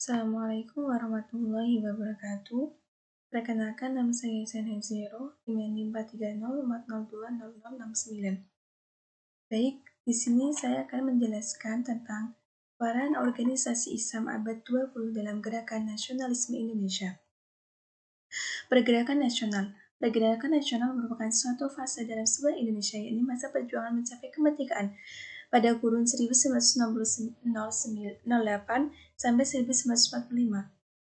Assalamualaikum warahmatullahi wabarakatuh. Perkenalkan, nama saya Sen Zero dengan NIM 430402069. Baik, di sini saya akan menjelaskan tentang peran organisasi Islam abad 20 dalam gerakan nasionalisme Indonesia. Pergerakan nasional merupakan suatu fase dalam sebuah Indonesia, yakni masa perjuangan mencapai kemerdekaan pada kurun 1908 sampai 1945.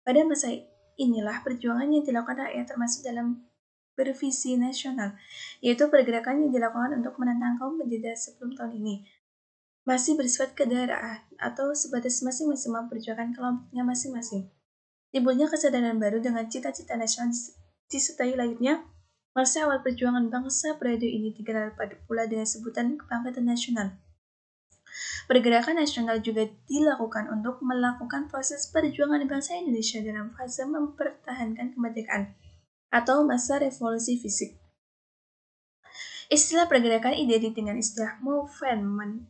Pada masa inilah perjuangan yang dilakukan rakyat termasuk dalam bervisi nasional, yaitu pergerakan yang dilakukan untuk menentang kaum penjajah sebelum tahun ini masih bersifat kedaerahan atau sebatas masing-masing memperjuangkan kelompoknya masing-masing. Timbulnya kesadaran baru dengan cita-cita nasional disertai lahirnya masa awal perjuangan bangsa periode ini digelar pula dengan sebutan kebangkitan nasional. Pergerakan nasional juga dilakukan untuk melakukan proses perjuangan bangsa Indonesia dalam fase mempertahankan kemerdekaan atau masa revolusi fisik. Istilah pergerakan identik dengan istilah movement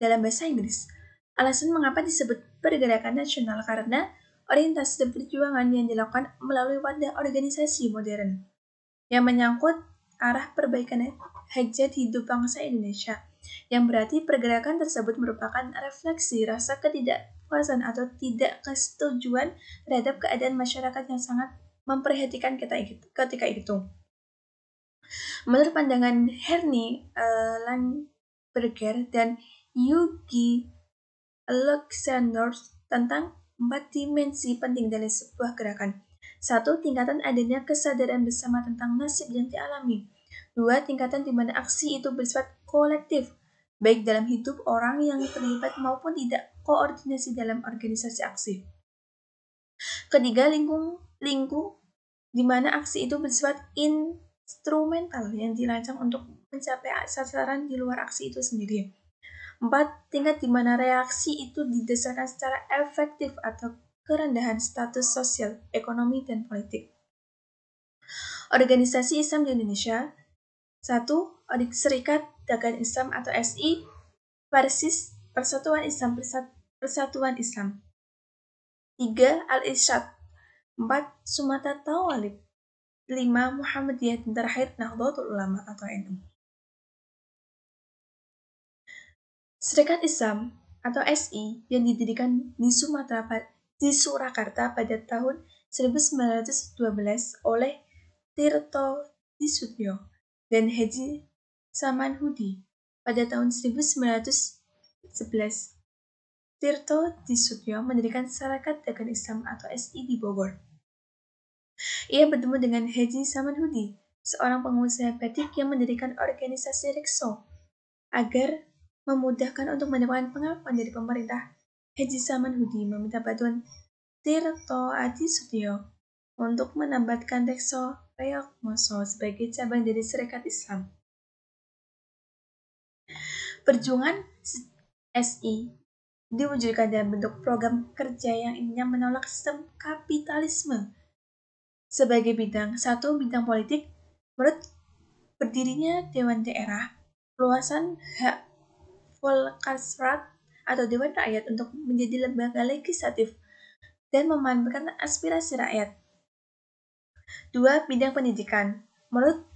dalam bahasa Inggris. Alasan mengapa disebut pergerakan nasional karena orientasi dan perjuangan yang dilakukan melalui wadah organisasi modern yang menyangkut arah perbaikan hajat hidup bangsa Indonesia, yang berarti pergerakan tersebut merupakan refleksi rasa ketidakpuasan atau tidak kesetujuan terhadap keadaan masyarakat yang sangat memperhatikan ketika itu. Menurut pandangan Henry Landberger dan Yugi Alexander tentang 4 dimensi penting dalam sebuah gerakan. 1. Tingkatan adanya kesadaran bersama tentang nasib yang dialami. 2. Tingkatan di mana aksi itu bersifat kolektif, baik dalam hidup orang yang terlibat maupun tidak koordinasi dalam organisasi aksi. Ketiga, lingkung di mana aksi itu bersifat instrumental yang dirancang untuk mencapai sasaran di luar aksi itu sendiri. 4. Tingkat di mana reaksi itu didasarkan secara efektif atau kerendahan status sosial, ekonomi, dan politik. Organisasi Islam di Indonesia. 1. Serikat Dagang Islam atau SI, Persis, Persatuan Islam. 3. Al-Irsyad. 4. Sumatera Tawalib. 5. Muhammadiyah, dan terakhir Nahdlatul Ulama atau NU. Serikat Islam atau SI yang didirikan di Surakarta pada tahun 1912 oleh Tirto Disuttyo dan Haji Samanhudi pada tahun 1911. Tirto Disuttyo mendirikan Serikat Dagang Islam atau SI di Bogor. Ia bertemu dengan Haji Samanhudi, seorang pengusaha batik yang mendirikan organisasi Rekso, agar memudahkan untuk mendapatkan pengakuan dari pemerintah. Haji Samanhudi meminta bantuan Tirto Adisutyo untuk menambatkan Rekso Reyokmoso sebagai cabang dari Serikat Islam. Perjuangan SI diwujudkan dalam bentuk program kerja yang intinya menolak sistem kapitalisme sebagai bidang. 1. Bidang politik. Menurut berdirinya Dewan Daerah, luasan hak Volksrat atau Dewan Rakyat untuk menjadi lembaga legislatif dan memanfaatkan aspirasi rakyat. 2. Bidang pendidikan. Menurut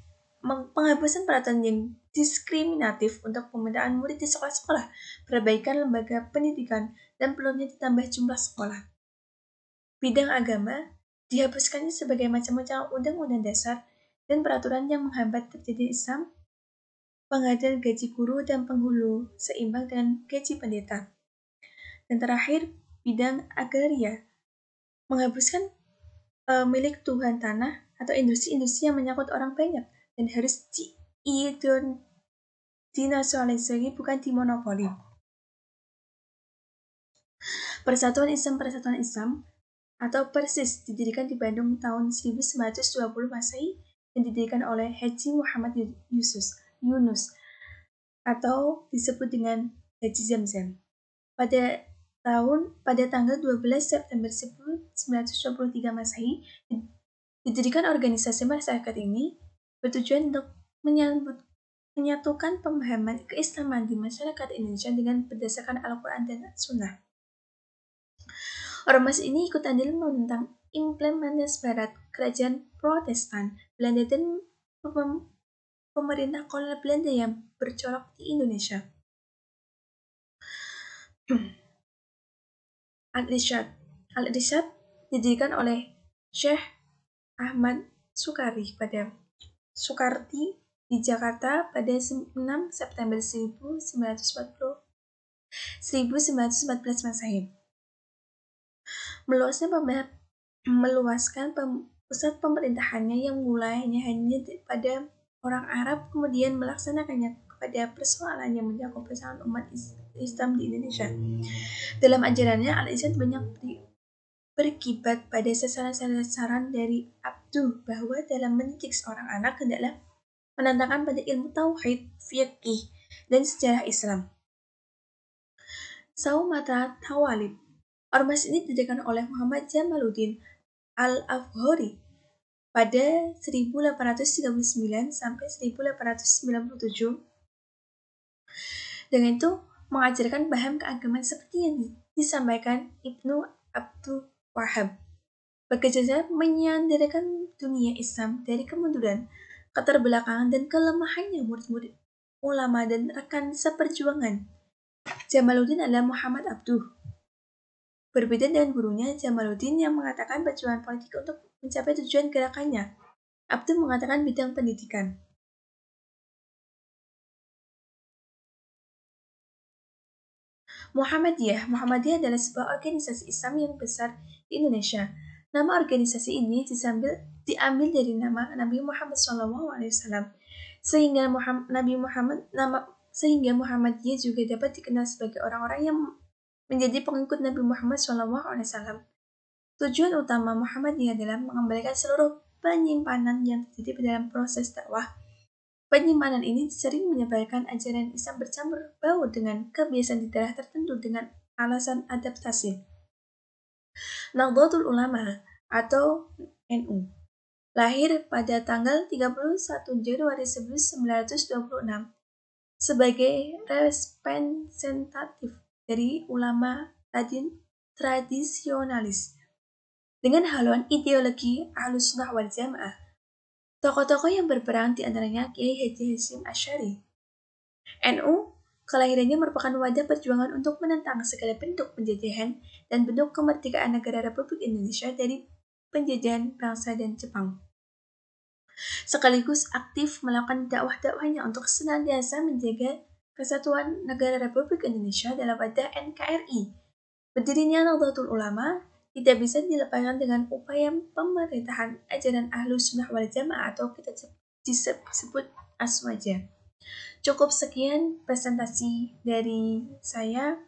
penghapusan peraturan yang diskriminatif untuk pemetaan murid di sekolah-sekolah, perbaikan lembaga pendidikan, dan perlunya ditambah jumlah sekolah. Bidang agama, dihapuskannya sebagai macam-macam undang-undang dasar dan peraturan yang menghambat terjadi Islam, pengadaan gaji guru dan penghulu seimbang dengan gaji pendeta. Dan terakhir, bidang agraria, menghapuskan milik Tuhan tanah atau industri-industri yang menyangkut orang banyak dan harus dinasionalisasi, bukan dimonopoli. Persatuan Islam atau Persis didirikan di Bandung tahun 1920 Masehi dan didirikan oleh Haji Muhammad Yunus atau disebut dengan Haji Zamzam. Pada tanggal 12 September 1923 Masehi, didirikan organisasi masyarakat ini bertujuan untuk menyatukan pemahaman keislaman di masyarakat Indonesia dengan berdasarkan Al-Quran dan Sunnah. Ormas ini ikut andil menentang implementasi barat kerajaan Protestan Belanda dan pemerintah kolonial Belanda yang bercolok di Indonesia. Al-Irsyad Al-Irsyad didirikan oleh Syekh Ahmad Soekarti di Jakarta pada 6 September 1914 Masehi. Meluaskan pusat pemerintahannya yang mulainya hanya pada orang Arab, kemudian melaksanakannya kepada persoalan yang mencakup persoalan umat Islam di Indonesia. Dalam ajarannya, Al-Irsyad banyak berkibat pada sasaran dari Abduh bahwa dalam mendidik seorang anak hendaklah menantangkan pada ilmu tauhid, fiqih, dan sejarah Islam. Saumata Tawalib. Ormas ini didirikan oleh Muhammad Jamaluddin Al-Afghari pada 1839 sampai 1897. Dengan itu mengajarkan paham keagamaan seperti yang disampaikan Ibnu Abdul Wahab. Bekerja menyandarkan dunia Islam dari kemunduran, keterbelakangan, dan kelemahannya murid-murid ulama dan rekan seperjuangan. Jamaluddin adalah Muhammad Abduh. Berbeda dengan gurunya, Jamaluddin yang mengatakan perjuangan politik untuk mencapai tujuan gerakannya. Abduh mengatakan bidang pendidikan. Muhammadiyah adalah sebuah organisasi Islam yang besar di Indonesia. Nama organisasi ini diambil dari nama Nabi Muhammad SAW, sehingga Muhammadiyah juga dapat dikenal sebagai orang-orang yang menjadi pengikut Nabi Muhammad SAW. Tujuan utama Muhammadiyah adalah mengembalikan seluruh penyimpanan yang terjadi dalam proses dakwah. Penyimpanan ini sering menyebarkan ajaran Islam bercampur baur dengan kebiasaan di daerah tertentu dengan alasan adaptasi. Nahdlatul Ulama atau NU lahir pada tanggal 31 Januari 1926 sebagai representatif dari ulama tradisionalis dengan haluan ideologi Ahlus Sunnah wal Jamaah. Tokoh-tokoh yang berperan di antaranya Kiai Haji Hasyim Asy'ari. NU kelahirannya merupakan wadah perjuangan untuk menentang segala bentuk penjajahan dan bentuk kemerdekaan negara Republik Indonesia dari penjajahan bangsa dan Jepang. Sekaligus aktif melakukan dakwah-dakwahnya untuk senantiasa menjaga kesatuan negara Republik Indonesia dalam wadah NKRI. Berdirinya Nahdlatul Ulama tidak bisa dilepaskan dengan upaya pemerintahan ajaran Ahlus Sunnah wal Jamaah atau kita disebut Aswaja. Cukup sekian presentasi dari saya.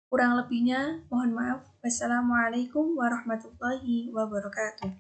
Kurang lebihnya mohon maaf. Wassalamualaikum warahmatullahi wabarakatuh.